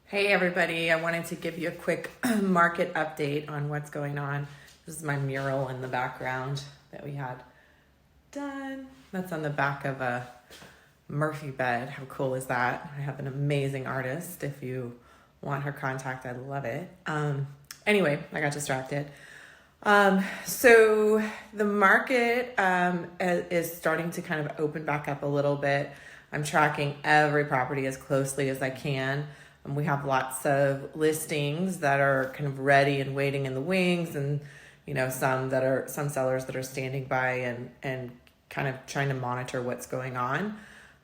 Hey everybody, I wanted to give you a quick market update on what's going on. This is my mural in the background that we had done. That's on the back of a Murphy bed. How cool is that? I have an amazing artist. If you want her contact, I'd love it. Anyway, I got distracted. So the market is starting to kind of open back up a little bit. I'm tracking every property as closely as I can. We have lots of listings that are kind of ready and waiting in the wings, and some sellers that are standing by and kind of trying to monitor what's going on.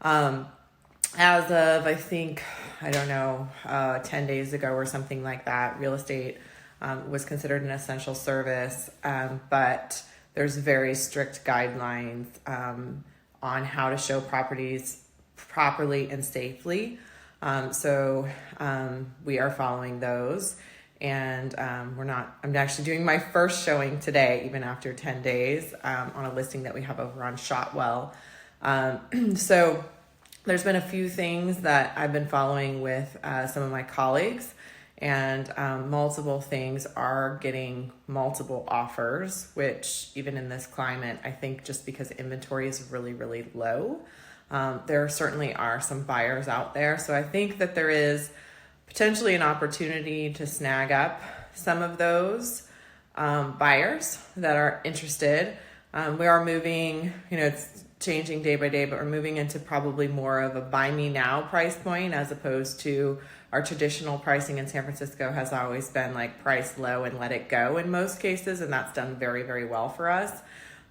As of I think 10 days ago or something like that, real estate was considered an essential service, but there's very strict guidelines on how to show properties properly and safely. So we are following those, and I'm actually doing my first showing today, even after 10 days, on a listing that we have over on Shotwell. So there's been a few things that I've been following with some of my colleagues, and multiple things are getting multiple offers, which even in this climate, I think just because inventory is really, really low, there certainly are some buyers out there. So I think that there is potentially an opportunity to snag up some of those buyers that are interested. We are moving, it's changing day by day, but we're moving into probably more of a buy me now price point, as opposed to our traditional pricing in San Francisco has always been like price low and let it go in most cases. And that's done very, very well for us.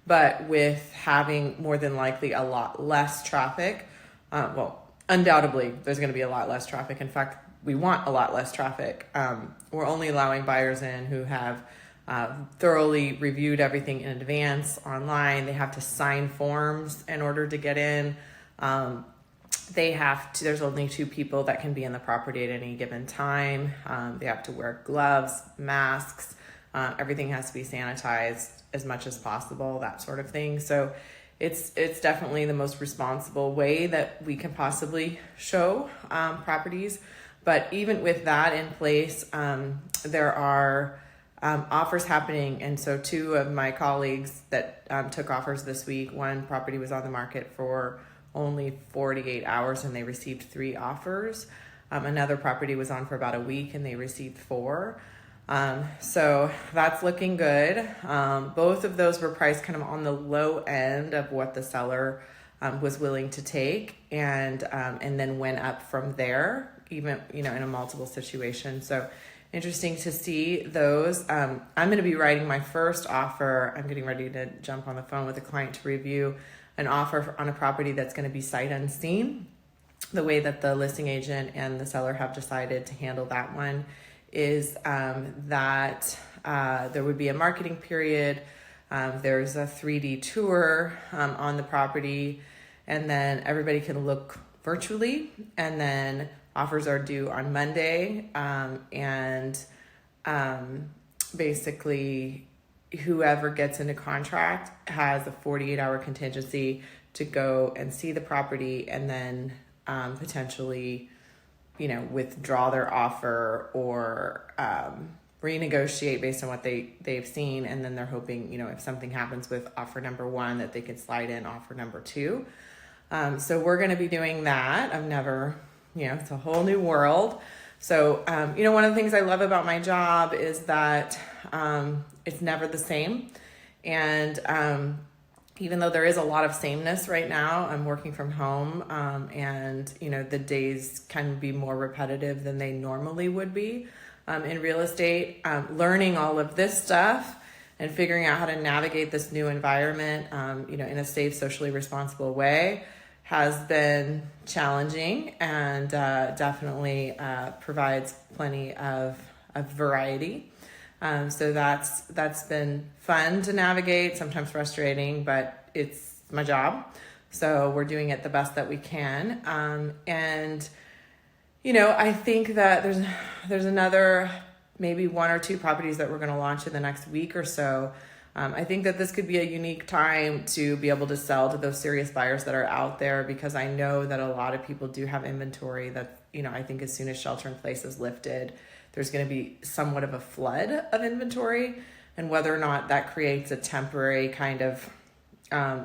But with having more than likely a lot less traffic, undoubtedly there's going to be a lot less traffic. In fact, we want a lot less traffic. We're only allowing buyers in who have thoroughly reviewed everything in advance online. They have to sign forms in order to get in. There's only 2 people that can be in the property at any given time. They have to wear gloves, masks. Everything has to be sanitized as much as possible, that sort of thing. So it's definitely the most responsible way that we can possibly show properties. But even with that in place, there are offers happening. And so 2 of my colleagues that took offers this week, one property was on the market for only 48 hours and they received 3 offers. Another property was on for about a week and they received 4. So that's looking good. Both of those were priced kind of on the low end of what the seller was willing to take, and then went up from there, even in a multiple situation. So interesting to see those. I'm going to be writing my first offer. I'm getting ready to jump on the phone with a client to review an offer on a property that's going to be sight unseen. The way that the listing agent and the seller have decided to handle that one is that there would be a marketing period. There's a 3D tour on the property, and then everybody can look virtually, and then offers are due on Monday, and basically whoever gets into contract has a 48-hour contingency to go and see the property, and then potentially withdraw their offer or renegotiate based on what they've seen. And then they're hoping, if something happens with offer number 1, that they could slide in offer number 2. So we're going to be doing that. I've never, it's a whole new world. So, one of the things I love about my job is that it's never the same. And even though there is a lot of sameness right now, I'm working from home, and the days can be more repetitive than they normally would be in real estate. Learning all of this stuff and figuring out how to navigate this new environment, in a safe, socially responsible way has been challenging, and definitely provides plenty of variety. So that's been fun to navigate, sometimes frustrating, but it's my job. So we're doing it the best that we can. And I think that there's another maybe 1 or 2 properties that we're going to launch in the next week or so. I think that this could be a unique time to be able to sell to those serious buyers that are out there, because I know that a lot of people do have inventory I think as soon as shelter in place is lifted, there's going to be somewhat of a flood of inventory, and whether or not that creates a temporary kind of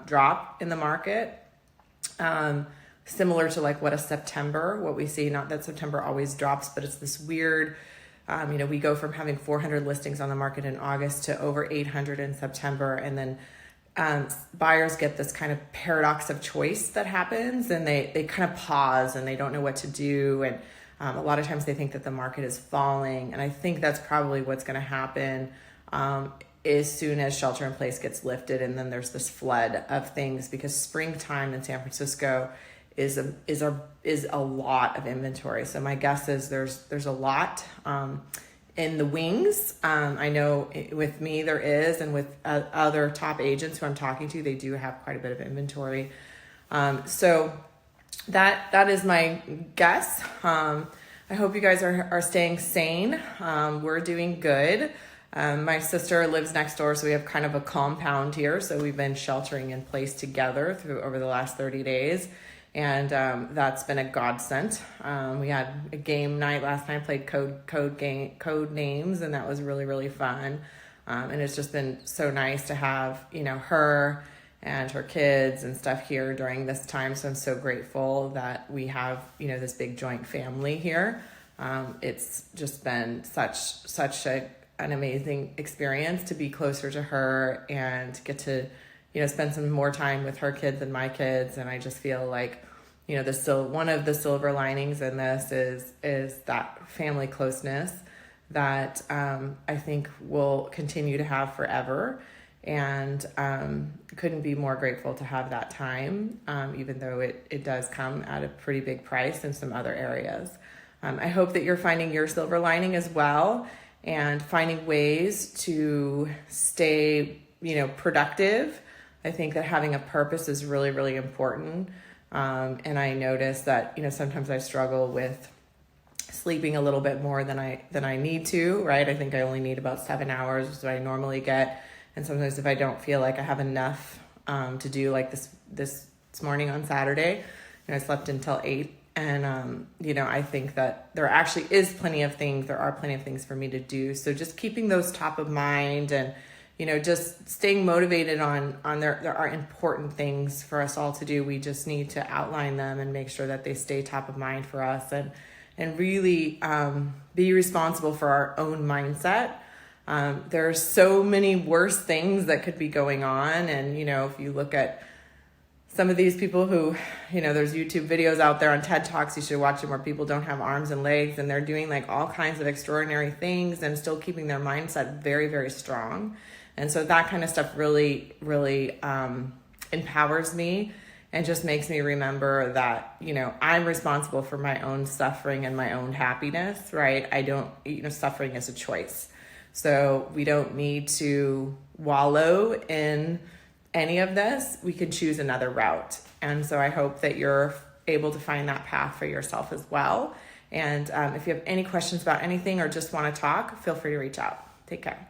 drop in the market, similar to like what we see, not that September always drops, but it's this weird, we go from having 400 listings on the market in August to over 800 in September. And then buyers get this kind of paradox of choice that happens, and they kind of pause and they don't know what to do. And a lot of times they think that the market is falling. And I think that's probably what's going to happen as soon as shelter in place gets lifted. And then there's this flood of things, because springtime in San Francisco is a lot of inventory. So my guess is there's a lot in the wings. I know with me there is, and with other top agents who I'm talking to, they do have quite a bit of inventory. So that is my guess. I hope you guys are staying sane. We're doing good. My sister lives next door, so we have kind of a compound here. So we've been sheltering in place together over the last 30 days. And that's been a godsend. We had a game night last night, played code names, and that was really, really fun. And it's just been so nice to have, her and her kids and stuff here during this time. So I'm so grateful that we have, this big joint family here. It's just been such an amazing experience to be closer to her and get to, spend some more time with her kids and my kids. And I just feel like, one of the silver linings in this is that family closeness that I think we'll continue to have forever. And couldn't be more grateful to have that time, even though it does come at a pretty big price in some other areas. I hope that you're finding your silver lining as well, and finding ways to stay, productive. I think that having a purpose is really, really important. And I notice that, sometimes I struggle with sleeping a little bit more than I need to, right? I think I only need about 7 hours, is what I normally get. And sometimes if I don't feel like I have enough to do, like this morning on Saturday, I slept until 8. And, I think that there actually is plenty of things for me to do. So just keeping those top of mind, and, just staying motivated on there are important things for us all to do. We just need to outline them and make sure that they stay top of mind for us, and really be responsible for our own mindset. There are so many worse things that could be going on. And, if you look at some of these people who, there's YouTube videos out there on TED Talks, you should watch them, where people don't have arms and legs, and they're doing like all kinds of extraordinary things and still keeping their mindset very, very strong. And so that kind of stuff really, really empowers me, and just makes me remember that, I'm responsible for my own suffering and my own happiness, right? I don't, suffering is a choice. So we don't need to wallow in any of this. We could choose another route. And so I hope that you're able to find that path for yourself as well. And if you have any questions about anything or just want to talk, feel free to reach out. Take care.